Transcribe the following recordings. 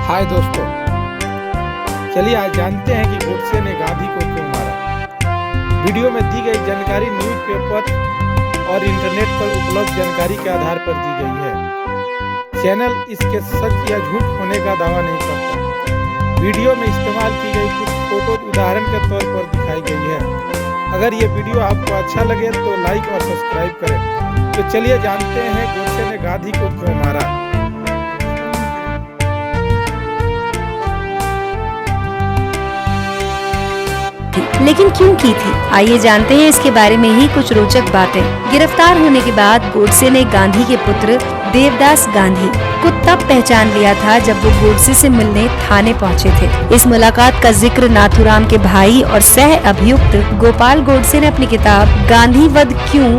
हाय दोस्तों, चलिए आज जानते हैं कि गोडसे ने गांधी को क्यों मारा। वीडियो में दी गई जानकारी न्यूज़पेपर और इंटरनेट पर उपलब्ध जानकारी के आधार पर दी गई है। चैनल इसके सच या झूठ होने का दावा नहीं करता। वीडियो में इस्तेमाल की गई कुछ फोटो उदाहरण के तौर पर दिखाई गई है। अगर ये वीडियो आपको अच्छा लगे तो लाइक और सब्सक्राइब करें। तो चलिए जानते हैं गोडसे ने गांधी को क्यों मारा। लेकिन क्यों की थी, आइए जानते हैं इसके बारे में ही कुछ रोचक बातें। गिरफ्तार होने के बाद गोडसे ने गांधी के पुत्र देवदास गांधी को तब पहचान लिया था जब वो गोडसे से मिलने थाने पहुंचे थे। इस मुलाकात का जिक्र नाथूराम के भाई और सह अभियुक्त गोपाल गोडसे ने अपनी किताब गांधी वध क्यों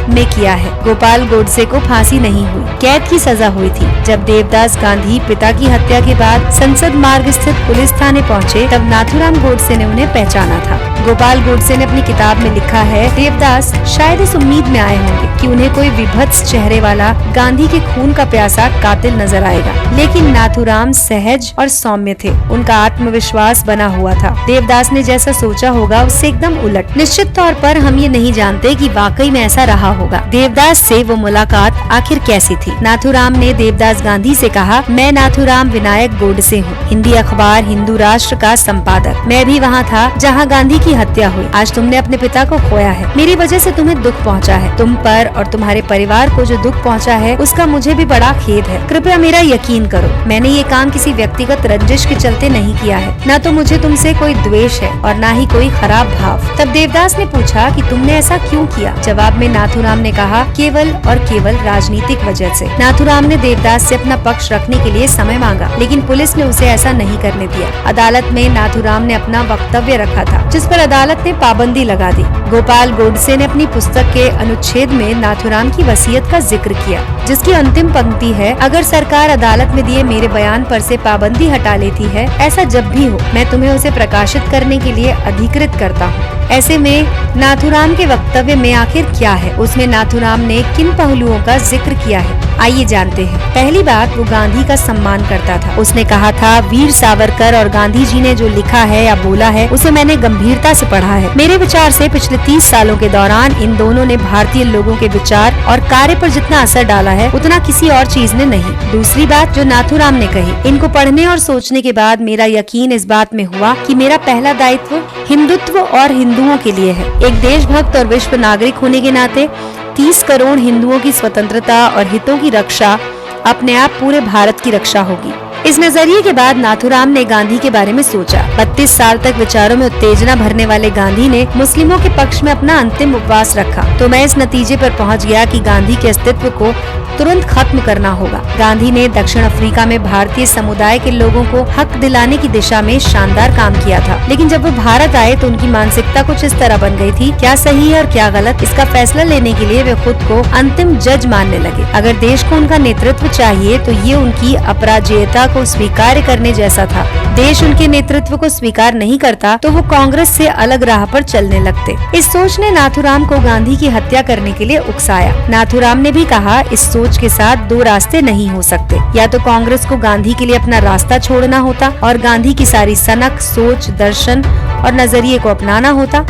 में किया है। गोपाल गोडसे को फांसी नहीं हुई, कैद की सजा हुई थी। जब देवदास गांधी पिता की हत्या के बाद संसद मार्ग स्थित पुलिस थाने पहुंचे, तब नाथूराम गोडसे ने उन्हें पहचाना था। गोपाल गोडसे ने अपनी किताब में लिखा है, देवदास शायद इस उम्मीद में आए होंगे कि उन्हें कोई विभत्स चेहरे वाला गांधी के खून का प्यासा कातिल नजर आएगा, लेकिन नाथूराम सहज और सौम्य थे। उनका आत्मविश्वास बना हुआ था। देवदास ने जैसा सोचा होगा उससे एकदम उलट। निश्चित तौर पर हम ये नहीं जानते कि वाकई में ऐसा रहा होगा। देवदास से वो मुलाकात आखिर कैसी थी। नाथूराम ने देवदास गांधी से कहा, मैं नाथूराम विनायक गोडसे हूँ, हिंदी अखबार हिंदू राष्ट्र का संपादक। मैं भी वहाँ था जहाँ गांधी की हत्या हुई। आज तुमने अपने पिता को खोया है। मेरी वजह से तुम्हें दुख पहुँचा है। तुम पर और तुम्हारे परिवार को जो दुख पहुँचा है उसका मुझे भी बड़ा खेद है। कृपया मेरा यकीन करो, मैंने ये काम किसी व्यक्तिगत रंजिश के चलते नहीं किया है। न तो मुझे तुमसे कोई द्वेष है और न ही कोई खराब भाव। तब देवदास ने पूछा कि तुमने ऐसा क्यों किया। जवाब में नाथूराम ने कहा, केवल और केवल राजनीतिक वजह से। नाथूराम ने देवदास से अपना पक्ष रखने के लिए समय मांगा, लेकिन पुलिस ने उसे ऐसा नहीं करने दिया। अदालत में नाथूराम ने अपना वक्तव्य रखा था, जिस पर अदालत ने पाबंदी लगा दी। गोपाल गोडसे ने अपनी पुस्तक के अनुच्छेद में नाथूराम की वसीयत का जिक्र किया, जिसकी अंतिम पंक्ति है, अगर सरकार अदालत में दिए मेरे बयान पर से पाबंदी हटा लेती है, ऐसा जब भी हो, मैं तुम्हें उसे प्रकाशित करने के लिए अधिकृत करता हूँ। ऐसे में नाथूराम के वक्तव्य में आखिर क्या है, उसमें नाथूराम ने किन पहलुओं का जिक्र किया है, आइए जानते हैं। पहली बात, वो गांधी का सम्मान करता था। उसने कहा था, वीर सावरकर और गांधी जी ने जो लिखा है या बोला है उसे मैंने गंभीरता से पढ़ा है। मेरे विचार से पिछले 30 सालों के दौरान इन दोनों ने भारतीय लोगों के विचार और कार्य पर जितना असर डाला है उतना किसी और चीज ने नहीं। दूसरी बात जो नाथूराम ने कही, इनको पढ़ने और सोचने के बाद मेरा यकीन इस बात में हुआ कि मेरा पहला दायित्व हिंदुत्व और हिंदुओं के लिए है। एक देशभक्त और विश्व नागरिक होने के नाते 30 करोड़ हिंदुओं की स्वतंत्रता और हितों की रक्षा अपने आप पूरे भारत की रक्षा होगी। इस नजरिए के बाद नाथूराम ने गांधी के बारे में सोचा। 32 साल तक विचारों में उत्तेजना भरने वाले गांधी ने मुस्लिमों के पक्ष में अपना अंतिम उपवास रखा, तो मैं इस नतीजे पर पहुंच गया कि गांधी के अस्तित्व को तुरंत खत्म करना होगा। गांधी ने दक्षिण अफ्रीका में भारतीय समुदाय के लोगों को हक दिलाने की दिशा में शानदार काम किया था, लेकिन जब वो भारत आए तो उनकी मानसिकता कुछ इस तरह बन गई थी, क्या सही है और क्या गलत, इसका फैसला लेने के लिए वे खुद को अंतिम जज मानने लगे। अगर देश को उनका नेतृत्व चाहिए तो ये उनकी अपराजेयता को स्वीकार करने जैसा था। देश उनके नेतृत्व को स्वीकार नहीं करता तो वो कांग्रेस से अलग राह पर चलने लगते। इस सोच ने नाथूराम को गांधी की हत्या करने के लिए उकसाया। नाथूराम ने भी कहा, इस सोच के साथ दो रास्ते नहीं हो सकते, या तो कांग्रेस को गांधी के लिए अपना रास्ता छोड़ना होता और गांधी की सारी सनक, सोच, दर्शन और नजरिए को अपनाना होता,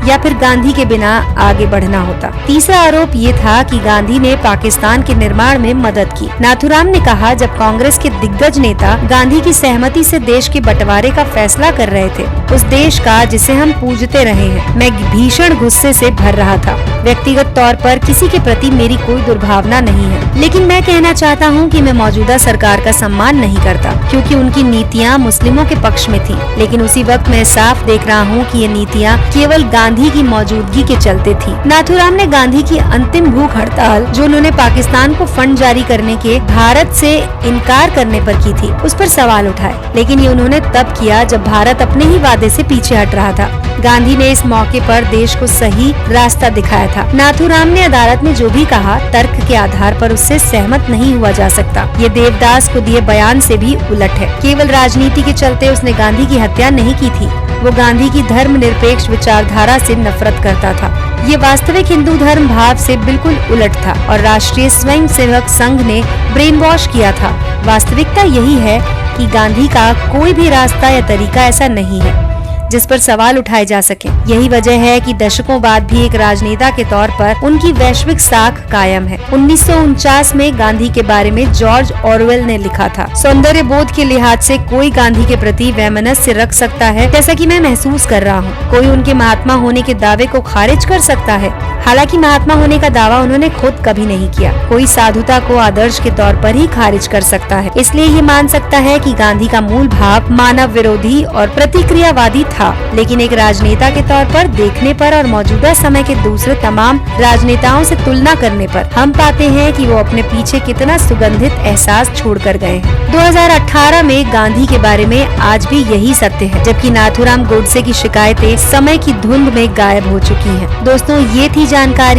या फिर गांधी के बिना आगे बढ़ना होता। तीसरा आरोप ये था कि गांधी ने पाकिस्तान के निर्माण में मदद की। नाथूराम ने कहा, जब कांग्रेस के दिग्गज नेता गांधी की सहमति से देश के बंटवारे का फैसला कर रहे थे, उस देश का जिसे हम पूजते रहे हैं, मैं भीषण गुस्से से भर रहा था। व्यक्तिगत तौर पर किसी के प्रति मेरी कोई दुर्भावना नहीं है, लेकिन मैं कहना चाहता हूँ कि मैं मौजूदा सरकार का सम्मान नहीं करता, क्योंकि उनकी नीतियाँ मुस्लिमों के पक्ष में थी। लेकिन उसी वक्त मैं साफ देख रहा हूँ कि ये नीतियाँ केवल गांधी की मौजूदगी के चलते थी। नाथूराम ने गांधी की अंतिम भूख हड़ताल, जो उन्होंने पाकिस्तान को फंड जारी करने के भारत से इनकार करने पर की थी, उस पर सवाल उठाए, लेकिन ये उन्होंने तब किया जब भारत अपने ही वादे से पीछे हट रहा था। गांधी ने इस मौके पर देश को सही रास्ता दिखाया था। नाथूराम ने अदालत में जो भी कहा, तर्क के आधार पर उससे सहमत नहीं हुआ जा सकता। ये देवदास को दिए बयान से भी उलट है। केवल राजनीति के चलते उसने गांधी की हत्या नहीं की थी। वो गांधी की धर्मनिरपेक्ष विचारधारा से नफरत करता था। ये वास्तविक हिंदू धर्म भाव से बिल्कुल उलट था और राष्ट्रीय स्वयंसेवक संघ ने ब्रेन वॉश किया था। वास्तविकता यही है कि गांधी का कोई भी रास्ता या तरीका ऐसा नहीं है जिस पर सवाल उठाए जा सके। यही वजह है कि दशकों बाद भी एक राजनेता के तौर पर उनकी वैश्विक साख कायम है। 1949 में गांधी के बारे में जॉर्ज ऑरवेल ने लिखा था, सौंदर्य बोध के लिहाज से कोई गांधी के प्रति वैमनस्य रख सकता है जैसा कि मैं महसूस कर रहा हूँ। कोई उनके महात्मा होने के दावे को खारिज कर सकता है, हालांकि महात्मा होने का दावा उन्होंने खुद कभी नहीं किया। कोई साधुता को आदर्श के तौर पर ही खारिज कर सकता है, इसलिए ये मान सकता है कि गांधी का मूल भाव मानव विरोधी और प्रतिक्रियावादी था, लेकिन एक राजनेता के तौर पर देखने पर और मौजूदा समय के दूसरे तमाम राजनेताओं से तुलना करने पर हम पाते हैं कि वो अपने पीछे कितना सुगंधित एहसास छोड़कर गए हैं। 2018 में गांधी के बारे में आज भी यही सत्य है, जबकि नाथूराम गोडसे की शिकायतें समय की धुंध में गायब हो चुकी हैं। दोस्तों, ये थी जानकारी।